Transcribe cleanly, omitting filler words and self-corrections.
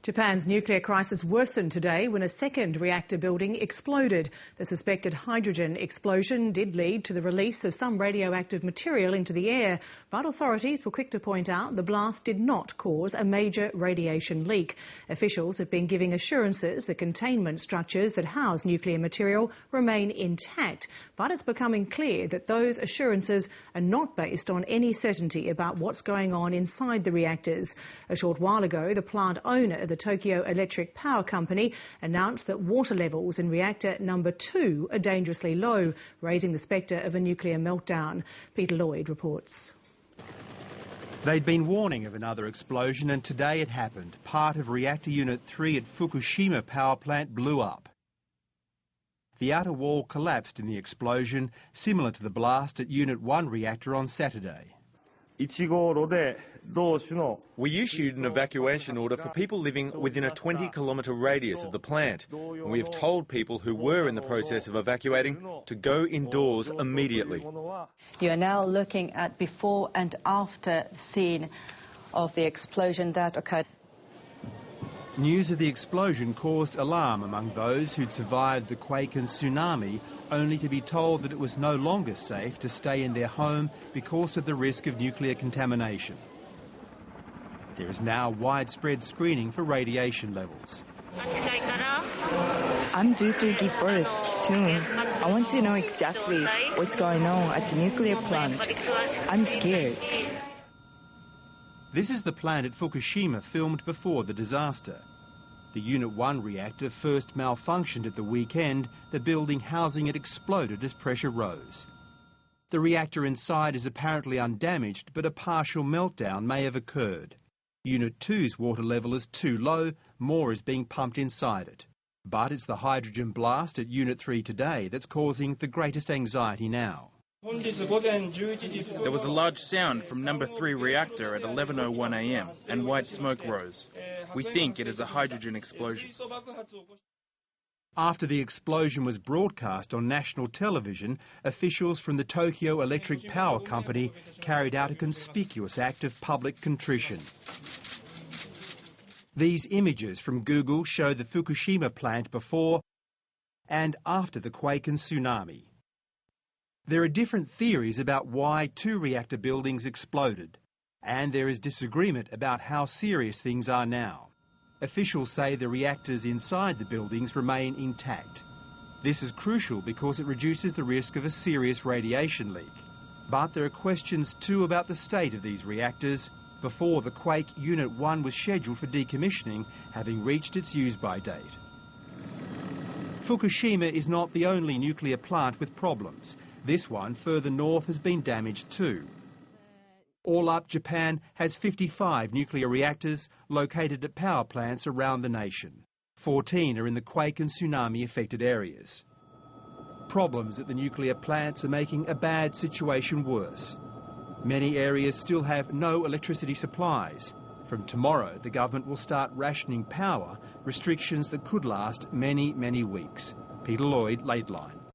Japan's nuclear crisis worsened today when a second reactor building exploded. The suspected hydrogen explosion did lead to the release of some radioactive material into the air, but authorities were quick to point out the blast did not cause a major radiation leak. Officials have been giving assurances the containment structures that house nuclear material remain intact, but it's becoming clear that those assurances are not based on any certainty about what's going on inside the reactors. A short while ago, the plant owner, the Tokyo Electric Power Company, announced that water levels in reactor number 2 are dangerously low, raising the spectre of a nuclear meltdown. Peter Lloyd reports. They'd been warning of another explosion, and today it happened. Part of reactor unit 3 at Fukushima power plant blew up. The outer wall collapsed in the explosion, similar to the blast at Unit 1 reactor on Saturday. We issued an evacuation order for people living within a 20-kilometre radius of the plant, and we have told people who were in the process of evacuating to go indoors immediately. You are now looking at before and after the scene of the explosion that occurred. News of the explosion caused alarm among those who'd survived the quake and tsunami, only to be told that it was no longer safe to stay in their home because of the risk of nuclear contamination. There is now widespread screening for radiation levels. I'm due to give birth soon. I want to know exactly what's going on at the nuclear plant. I'm scared. This is the plant at Fukushima filmed before the disaster. The Unit 1 reactor first malfunctioned at the weekend. The building housing it exploded as pressure rose. The reactor inside is apparently undamaged, but a partial meltdown may have occurred. Unit 2's water level is too low, more is being pumped inside it. But it's the hydrogen blast at Unit 3 today that's causing the greatest anxiety now. There was a large sound from number 3 reactor at 11:01 a.m. and white smoke rose. We think it is a hydrogen explosion. After the explosion was broadcast on national television, officials from the Tokyo Electric Power Company carried out a conspicuous act of public contrition. These images from Google show the Fukushima plant before and after the quake and tsunami. There are different theories about why 2 reactor buildings exploded, and there is disagreement about how serious things are now. Officials say the reactors inside the buildings remain intact. This is crucial because it reduces the risk of a serious radiation leak. But there are questions too about the state of these reactors. Before the quake, Unit 1 was scheduled for decommissioning, having reached its use-by date. Fukushima is not the only nuclear plant with problems. This one further north has been damaged too. All up, Japan has 55 nuclear reactors located at power plants around the nation. 14 are in the quake and tsunami affected areas. Problems at the nuclear plants are making a bad situation worse. Many areas still have no electricity supplies. From tomorrow, the government will start rationing power, restrictions that could last many, many weeks. Peter Lloyd, Lateline.